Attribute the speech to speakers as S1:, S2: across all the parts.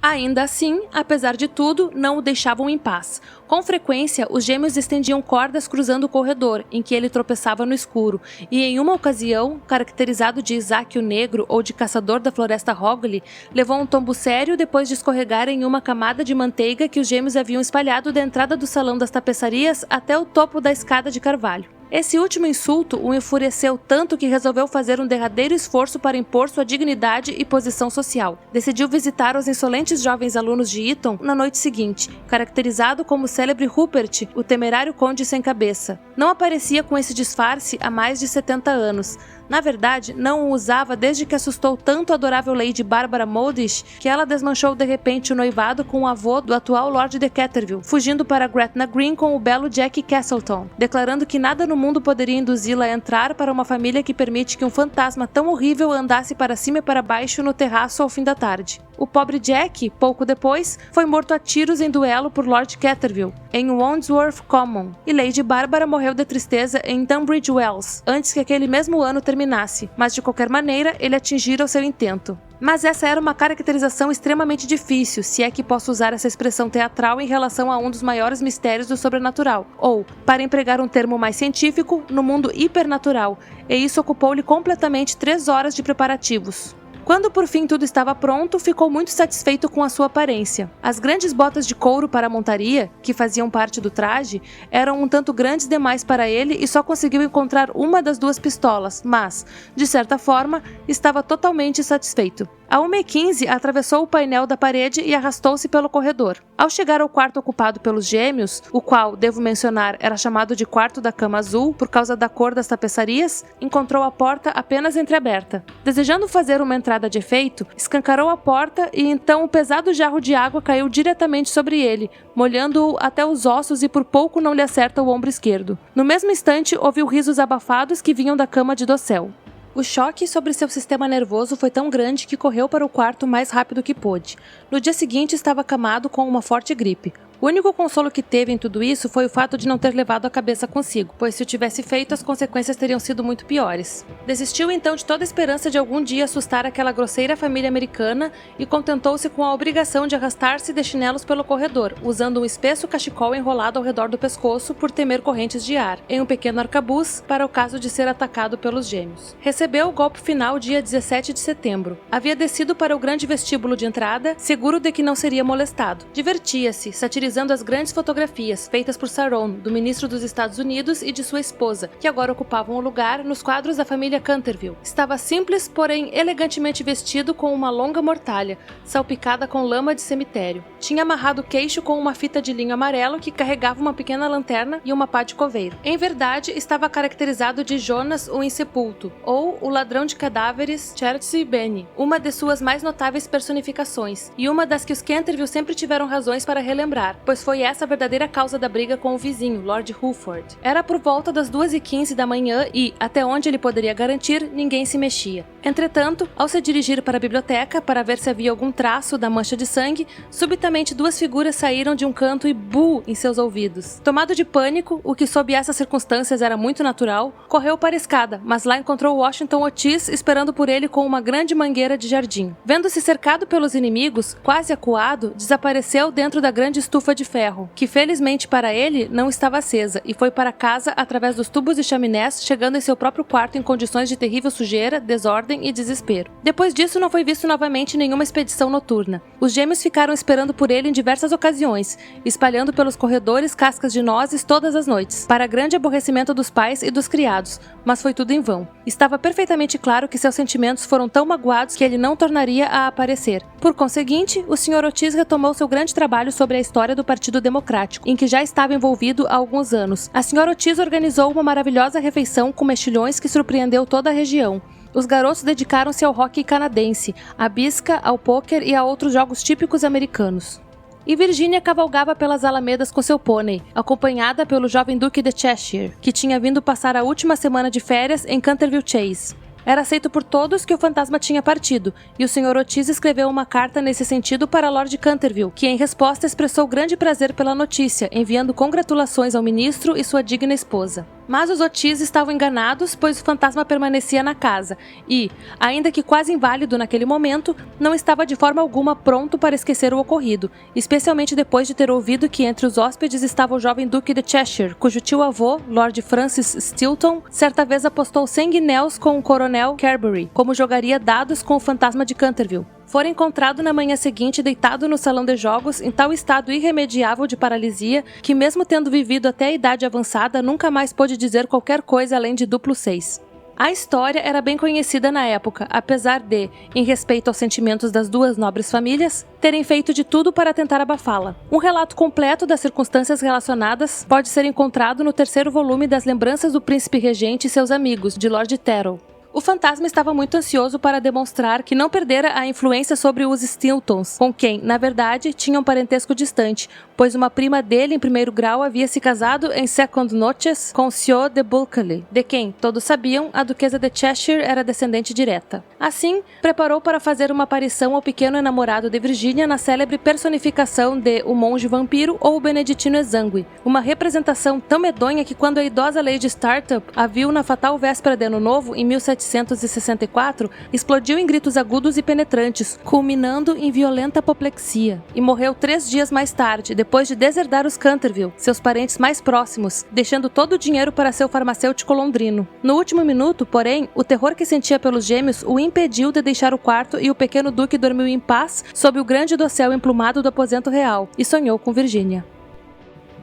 S1: Ainda assim, apesar de tudo, não o deixavam em paz. Com frequência, os gêmeos estendiam cordas cruzando o corredor, em que ele tropeçava no escuro, e em uma ocasião, caracterizado de Isaac o Negro ou de Caçador da Floresta Hogli, levou um tombo sério depois de escorregar em uma camada de manteiga que os gêmeos haviam espalhado da entrada do salão das tapeçarias até o topo da escada de carvalho. Esse último insulto o enfureceu tanto que resolveu fazer um derradeiro esforço para impor sua dignidade e posição social. Decidiu visitar os insolentes jovens alunos de Eton na noite seguinte, caracterizado como o célebre Rupert, o temerário conde sem cabeça. Não aparecia com esse disfarce há mais de 70 anos. Na verdade, não o usava desde que assustou tanto a adorável Lady Barbara Modish que ela desmanchou de repente o noivado com o avô do atual Lord de Canterville, fugindo para Gretna Green com o belo Jack Castleton, declarando que nada no mundo poderia induzi-la a entrar para uma família que permite que um fantasma tão horrível andasse para cima e para baixo no terraço ao fim da tarde. O pobre Jack, pouco depois, foi morto a tiros em duelo por Lord Canterville, em Wandsworth Common, e Lady Barbara morreu de tristeza em Tunbridge Wells, antes que aquele mesmo ano terminasse, mas de qualquer maneira ele atingira o seu intento. Mas essa era uma caracterização extremamente difícil, se é que posso usar essa expressão teatral em relação a um dos maiores mistérios do sobrenatural, ou, para empregar um termo mais científico, no mundo hipernatural, e isso ocupou-lhe completamente 3 horas de preparativos. Quando por fim tudo estava pronto, ficou muito satisfeito com a sua aparência. As grandes botas de couro para a montaria, que faziam parte do traje, eram um tanto grandes demais para ele e só conseguiu encontrar uma das 2 pistolas, mas, de certa forma, estava totalmente satisfeito. A 1h15, atravessou o painel da parede e arrastou-se pelo corredor. Ao chegar ao quarto ocupado pelos gêmeos, o qual, devo mencionar, era chamado de quarto da cama azul por causa da cor das tapeçarias, encontrou a porta apenas entreaberta. Desejando fazer uma entrada de efeito, escancarou a porta e então um pesado jarro de água caiu diretamente sobre ele, molhando-o até os ossos e por pouco não lhe acerta o ombro esquerdo. No mesmo instante, ouviu risos abafados que vinham da cama de dossel. O choque sobre seu sistema nervoso foi tão grande que correu para o quarto o mais rápido que pôde. No dia seguinte estava acamado com uma forte gripe. O único consolo que teve em tudo isso foi o fato de não ter levado a cabeça consigo, pois se o tivesse feito, as consequências teriam sido muito piores. Desistiu então de toda esperança de algum dia assustar aquela grosseira família americana e contentou-se com a obrigação de arrastar-se de chinelos pelo corredor, usando um espesso cachecol enrolado ao redor do pescoço por temer correntes de ar, em um pequeno arcabuz para o caso de ser atacado pelos gêmeos. Recebeu o golpe final dia 17 de setembro. Havia descido para o grande vestíbulo de entrada, seguro de que não seria molestado. Divertia-se, satirizando as grandes fotografias feitas por Saron, do ministro dos Estados Unidos e de sua esposa, que agora ocupavam o lugar nos quadros da família Canterville. Estava simples, porém elegantemente vestido com uma longa mortalha, salpicada com lama de cemitério. Tinha amarrado o queixo com uma fita de linho amarelo que carregava uma pequena lanterna e uma pá de coveiro. Em verdade, estava caracterizado de Jonas o Insepulto, ou o ladrão de cadáveres Chertsey Benny, uma de suas mais notáveis personificações, e uma das que os Canterville sempre tiveram razões para relembrar, pois foi essa a verdadeira causa da briga com o vizinho, Lord Rufford. Era por volta das 2h15 da manhã e, até onde ele poderia garantir, ninguém se mexia. Entretanto, ao se dirigir para a biblioteca para ver se havia algum traço da mancha de sangue, subitamente 2 figuras saíram de um canto e "bu" em seus ouvidos. Tomado de pânico, o que sob essas circunstâncias era muito natural, correu para a escada, mas lá encontrou Washington Otis esperando por ele com uma grande mangueira de jardim. Vendo-se cercado pelos inimigos, quase acuado, desapareceu dentro da grande estufa de ferro, que felizmente para ele não estava acesa, e foi para casa através dos tubos e chaminés, chegando em seu próprio quarto em condições de terrível sujeira, desordem e desespero. Depois disso não foi visto novamente nenhuma expedição noturna. Os gêmeos ficaram esperando por ele em diversas ocasiões, espalhando pelos corredores cascas de nozes todas as noites, para grande aborrecimento dos pais e dos criados, mas foi tudo em vão. Estava perfeitamente claro que seus sentimentos foram tão magoados que ele não tornaria a aparecer. Por conseguinte, o Sr. Otis retomou seu grande trabalho sobre a história do Partido Democrático, em que já estava envolvido há alguns anos. A Sra. Otis organizou uma maravilhosa refeição com mexilhões que surpreendeu toda a região. Os garotos dedicaram-se ao hóquei canadense, à bisca, ao pôquer e a outros jogos típicos americanos. E Virginia cavalgava pelas alamedas com seu pônei, acompanhada pelo jovem Duque de Cheshire, que tinha vindo passar a última semana de férias em Canterville Chase. Era aceito por todos que o fantasma tinha partido, e o Sr. Otis escreveu uma carta nesse sentido para Lord Canterville, que em resposta expressou grande prazer pela notícia, enviando congratulações ao ministro e sua digna esposa. Mas os Otis estavam enganados, pois o fantasma permanecia na casa e, ainda que quase inválido naquele momento, não estava de forma alguma pronto para esquecer o ocorrido, especialmente depois de ter ouvido que entre os hóspedes estava o jovem Duque de Cheshire, cujo tio-avô, Lord Francis Stilton, certa vez apostou 100 guinéus com o coronel Carberry, como jogaria dados com o fantasma de Canterville. Fora encontrado na manhã seguinte deitado no salão de jogos em tal estado irremediável de paralisia que, mesmo tendo vivido até a idade avançada, nunca mais pôde dizer qualquer coisa além de duplo 6. A história era bem conhecida na época, apesar de, em respeito aos sentimentos das duas nobres famílias, terem feito de tudo para tentar abafá-la. Um relato completo das circunstâncias relacionadas pode ser encontrado no 3º volume das Lembranças do Príncipe Regente e seus amigos, de Lord Terrell. O fantasma estava muito ansioso para demonstrar que não perdera a influência sobre os Stiltons, com quem, na verdade, tinha um parentesco distante, pois uma prima dele em 1º grau havia se casado em second nuptias com Sr. de Bulkeley, de quem, todos sabiam, a duquesa de Cheshire era descendente direta. Assim, preparou para fazer uma aparição ao pequeno enamorado de Virginia na célebre personificação de O Monge Vampiro ou O Beneditino Exangue, uma representação tão medonha que quando a idosa Lady Startup a viu na fatal véspera de Ano Novo, em 1764, explodiu em gritos agudos e penetrantes, culminando em violenta apoplexia, e morreu 3 dias mais tarde, depois de deserdar os Canterville, seus parentes mais próximos, deixando todo o dinheiro para seu farmacêutico londrino. No último minuto, porém, o terror que sentia pelos gêmeos o impediu de deixar o quarto e o pequeno duque dormiu em paz sob o grande dossel emplumado do aposento real, e sonhou com Virginia.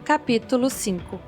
S1: Capítulo 5.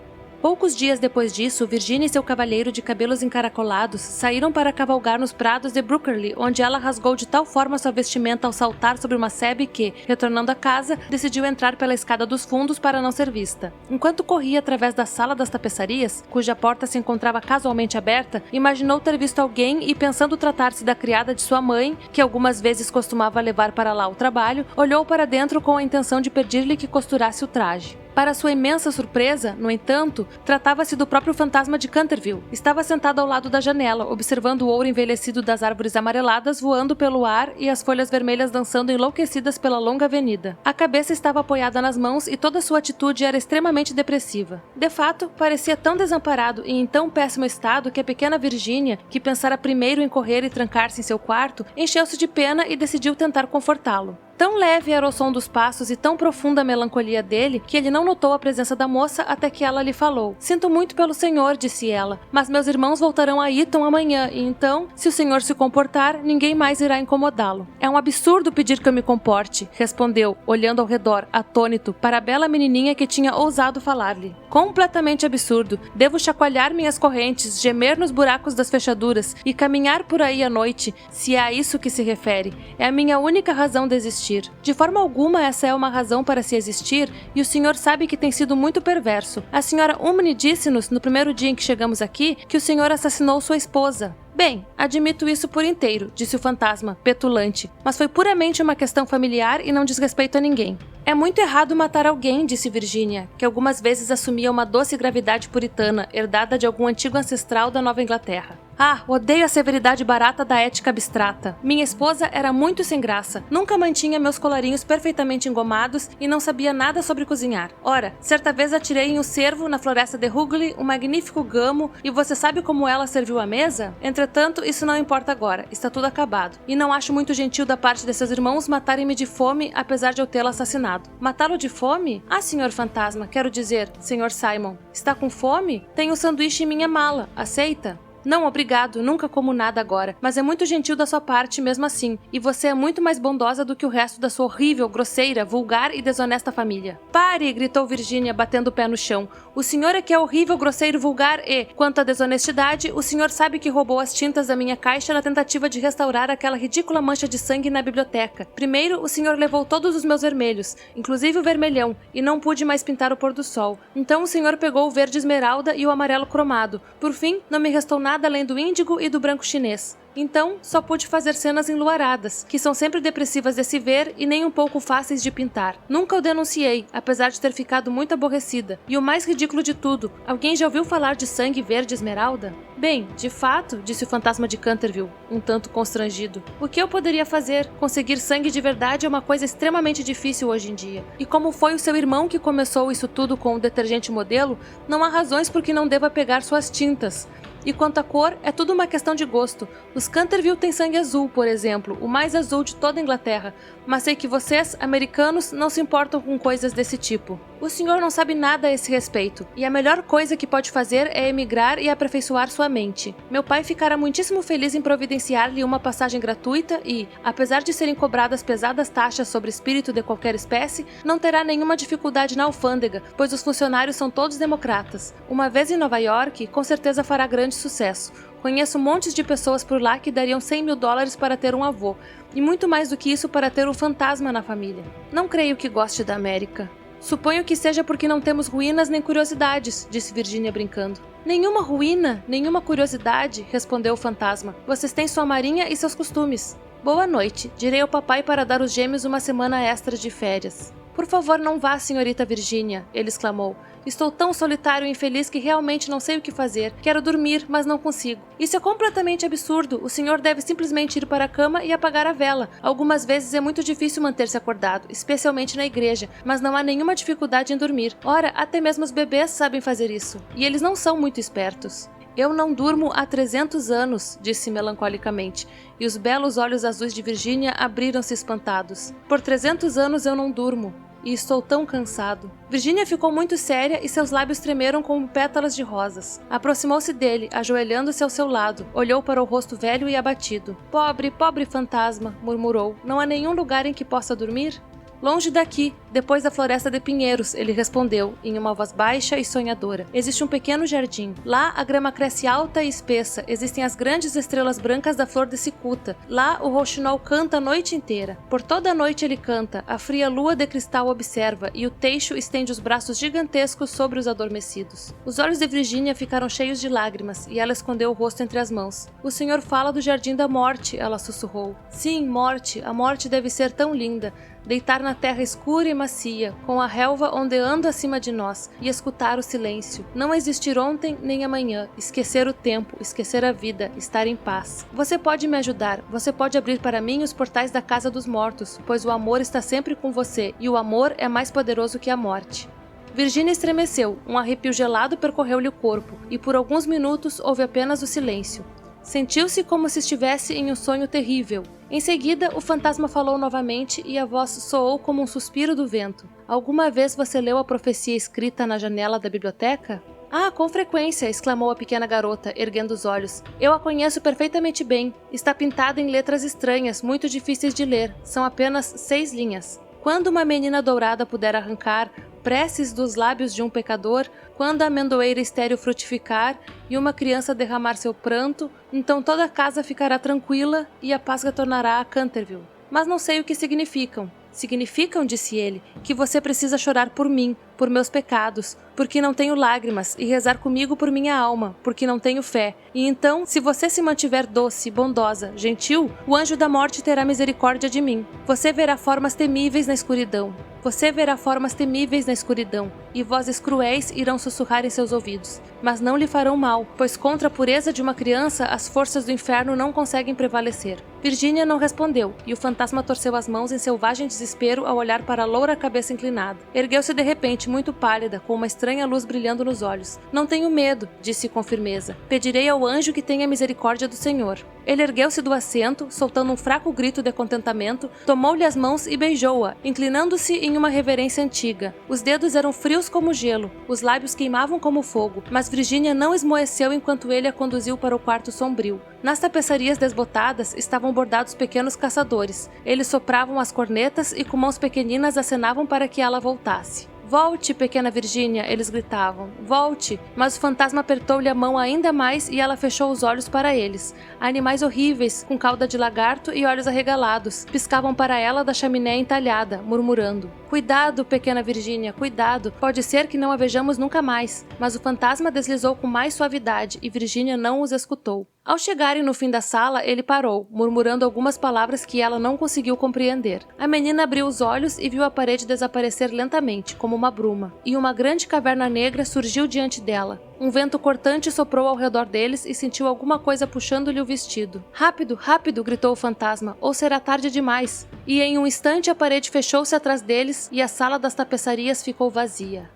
S1: Poucos dias depois disso, Virginia e seu cavalheiro de cabelos encaracolados saíram para cavalgar nos prados de Brookerley, onde ela rasgou de tal forma sua vestimenta ao saltar sobre uma sebe que, retornando à casa, decidiu entrar pela escada dos fundos para não ser vista. Enquanto corria através da sala das tapeçarias, cuja porta se encontrava casualmente aberta, imaginou ter visto alguém e, pensando tratar-se da criada de sua mãe, que algumas vezes costumava levar para lá o trabalho, olhou para dentro com a intenção de pedir-lhe que costurasse o traje. Para sua imensa surpresa, no entanto, tratava-se do próprio fantasma de Canterville. Estava sentado ao lado da janela, observando o ouro envelhecido das árvores amareladas voando pelo ar e as folhas vermelhas dançando enlouquecidas pela longa avenida. A cabeça estava apoiada nas mãos e toda sua atitude era extremamente depressiva. De fato, parecia tão desamparado e em tão péssimo estado que a pequena Virginia, que pensara primeiro em correr e trancar-se em seu quarto, encheu-se de pena e decidiu tentar confortá-lo. Tão leve era o som dos passos e tão profunda a melancolia dele que ele não notou a presença da moça até que ela lhe falou. "Sinto muito pelo senhor", disse ela, "mas meus irmãos voltarão a Eton amanhã e então, se o senhor se comportar, ninguém mais irá incomodá-lo." "É um absurdo pedir que eu me comporte", respondeu, olhando ao redor, atônito, para a bela menininha que tinha ousado falar-lhe. "Completamente absurdo. Devo chacoalhar minhas correntes, gemer nos buracos das fechaduras e caminhar por aí à noite, se é a isso que se refere. É a minha única razão de existir. De forma alguma essa é uma razão para se existir e o senhor sabe que tem sido muito perverso. A senhora Umney disse-nos, no primeiro dia em que chegamos aqui, que o senhor assassinou sua esposa." "Bem, admito isso por inteiro", disse o fantasma, petulante, "mas foi puramente uma questão familiar e não diz respeito a ninguém." "É muito errado matar alguém", disse Virginia, que algumas vezes assumia uma doce gravidade puritana, herdada de algum antigo ancestral da Nova Inglaterra. "Ah, odeio a severidade barata da ética abstrata. Minha esposa era muito sem graça, nunca mantinha meus colarinhos perfeitamente engomados e não sabia nada sobre cozinhar. Ora, certa vez atirei em um cervo na floresta de Rugeley um magnífico gamo e você sabe como ela serviu à mesa? Entretanto, isso não importa agora, está tudo acabado. E não acho muito gentil da parte de seus irmãos matarem-me de fome, apesar de eu tê-lo assassinado." "Matá-lo de fome? Ah, senhor fantasma, quero dizer, senhor Simon, está com fome? Tenho um sanduíche em minha mala, aceita?" "Não, obrigado, nunca como nada agora, mas é muito gentil da sua parte mesmo assim, e você é muito mais bondosa do que o resto da sua horrível, grosseira, vulgar e desonesta família." "Pare!" gritou Virginia, batendo o pé no chão. "O senhor é que é horrível, grosseiro, vulgar e, quanto à desonestidade, o senhor sabe que roubou as tintas da minha caixa na tentativa de restaurar aquela ridícula mancha de sangue na biblioteca. Primeiro, o senhor levou todos os meus vermelhos, inclusive o vermelhão, e não pude mais pintar o pôr do sol. Então o senhor pegou o verde esmeralda e o amarelo cromado. Por fim, não me restou nada além do índigo e do branco chinês. Então, só pude fazer cenas enluaradas, que são sempre depressivas de se ver e nem um pouco fáceis de pintar. Nunca o denunciei, apesar de ter ficado muito aborrecida. E o mais ridículo de tudo, alguém já ouviu falar de sangue verde esmeralda? Bem, de fato, disse o fantasma de Canterville, um tanto constrangido. O que eu poderia fazer? Conseguir sangue de verdade é uma coisa extremamente difícil hoje em dia. E como foi o seu irmão que começou isso tudo com o detergente modelo, não há razões por que não deva pegar suas tintas. E quanto à cor, é tudo uma questão de gosto. Os Canterville têm sangue azul, por exemplo, o mais azul de toda a Inglaterra. Mas sei que vocês, americanos, não se importam com coisas desse tipo. O senhor não sabe nada a esse respeito, e a melhor coisa que pode fazer é emigrar e aperfeiçoar sua mente. Meu pai ficará muitíssimo feliz em providenciar-lhe uma passagem gratuita e, apesar de serem cobradas pesadas taxas sobre espírito de qualquer espécie, não terá nenhuma dificuldade na alfândega, pois os funcionários são todos democratas. Uma vez em Nova York, com certeza fará grande sucesso. Conheço montes de pessoas por lá que dariam $100.000 para ter um avô, e muito mais do que isso para ter um fantasma na família. Não creio que goste da América. Suponho que seja porque não temos ruínas nem curiosidades, disse Virginia brincando. Nenhuma ruína, nenhuma curiosidade, respondeu o fantasma. Vocês têm sua marinha e seus costumes. Boa noite, direi ao papai para dar os gêmeos uma semana extra de férias. Por favor, não vá, senhorita Virginia, ele exclamou. Estou tão solitário e infeliz que realmente não sei o que fazer. Quero dormir, mas não consigo. Isso é completamente absurdo. O senhor deve simplesmente ir para a cama e apagar a vela. Algumas vezes é muito difícil manter-se acordado, especialmente na igreja, mas não há nenhuma dificuldade em dormir. Ora, até mesmo os bebês sabem fazer isso. E eles não são muito espertos. Eu não durmo há 300 anos, disse melancolicamente, e os belos olhos azuis de Virginia abriram-se espantados. Por 300 anos eu não durmo. E estou tão cansado. Virginia ficou muito séria e seus lábios tremeram como pétalas de rosas. Aproximou-se dele, ajoelhando-se ao seu lado. Olhou para o rosto velho e abatido. Pobre, pobre fantasma, murmurou. Não há nenhum lugar em que possa dormir? Longe daqui, depois da floresta de pinheiros, ele respondeu, em uma voz baixa e sonhadora. Existe um pequeno jardim. Lá a grama cresce alta e espessa. Existem as grandes estrelas brancas da flor de cicuta. Lá o rouxinol canta a noite inteira. Por toda a noite ele canta. A fria lua de cristal observa, e o teixo estende os braços gigantescos sobre os adormecidos. Os olhos de Virginia ficaram cheios de lágrimas, e ela escondeu o rosto entre as mãos. O senhor fala do jardim da morte, ela sussurrou. Sim, morte. A morte deve ser tão linda. Deitar na terra escura e macia, com a relva ondeando acima de nós, e escutar o silêncio. Não existir ontem nem amanhã, esquecer o tempo, esquecer a vida, estar em paz. Você pode me ajudar, você pode abrir para mim os portais da casa dos mortos, pois o amor está sempre com você, e o amor é mais poderoso que a morte. Virginia estremeceu, um arrepio gelado percorreu-lhe o corpo, e por alguns minutos houve apenas o silêncio. Sentiu-se como se estivesse em um sonho terrível. Em seguida, o fantasma falou novamente e a voz soou como um suspiro do vento. Alguma vez você leu a profecia escrita na janela da biblioteca? Ah, com frequência, exclamou a pequena garota, erguendo os olhos. Eu a conheço perfeitamente bem. Está pintada em letras estranhas, muito difíceis de ler. São apenas 6 linhas. Quando uma menina dourada puder arrancar preces dos lábios de um pecador, quando a amendoeira estéril frutificar e uma criança derramar seu pranto, então toda a casa ficará tranquila e a paz retornará a Canterville. Mas não sei o que significam. Significam, disse ele, que você precisa chorar por mim, por meus pecados, porque não tenho lágrimas, e rezar comigo por minha alma, porque não tenho fé. E então, se você se mantiver doce, bondosa, gentil, o anjo da morte terá misericórdia de mim. Você verá formas temíveis na escuridão. Você verá formas temíveis na escuridão, e vozes cruéis irão sussurrar em seus ouvidos, mas não lhe farão mal, pois contra a pureza de uma criança as forças do inferno não conseguem prevalecer. Virginia não respondeu, e o fantasma torceu as mãos em selvagem desespero ao olhar para a loura cabeça inclinada. Ergueu-se de repente, muito pálida, com uma estranha luz brilhando nos olhos. Não tenho medo, disse com firmeza. Pedirei ao anjo que tenha misericórdia do Senhor. Ele ergueu-se do assento, soltando um fraco grito de contentamento, tomou-lhe as mãos e beijou-a, inclinando-se em uma reverência antiga. Os dedos eram frios como gelo, os lábios queimavam como fogo, mas Virginia não esmoeceu enquanto ele a conduziu para o quarto sombrio. Nas tapeçarias desbotadas estavam bordados pequenos caçadores. Eles sopravam as cornetas e com mãos pequeninas acenavam para que ela voltasse. Volte, pequena Virginia, eles gritavam. Volte! Mas o fantasma apertou-lhe a mão ainda mais e ela fechou os olhos para eles. Animais horríveis, com cauda de lagarto e olhos arregalados, piscavam para ela da chaminé entalhada, murmurando. Cuidado, pequena Virginia, cuidado. Pode ser que não a vejamos nunca mais. Mas o fantasma deslizou com mais suavidade e Virginia não os escutou. Ao chegarem no fim da sala, ele parou, murmurando algumas palavras que ela não conseguiu compreender. A menina abriu os olhos e viu a parede desaparecer lentamente, como uma bruma, e uma grande caverna negra surgiu diante dela. Um vento cortante soprou ao redor deles e sentiu alguma coisa puxando-lhe o vestido. "Rápido, rápido!" gritou o fantasma, "ou será tarde demais!" E em um instante a parede fechou-se atrás deles e a sala das tapeçarias ficou vazia.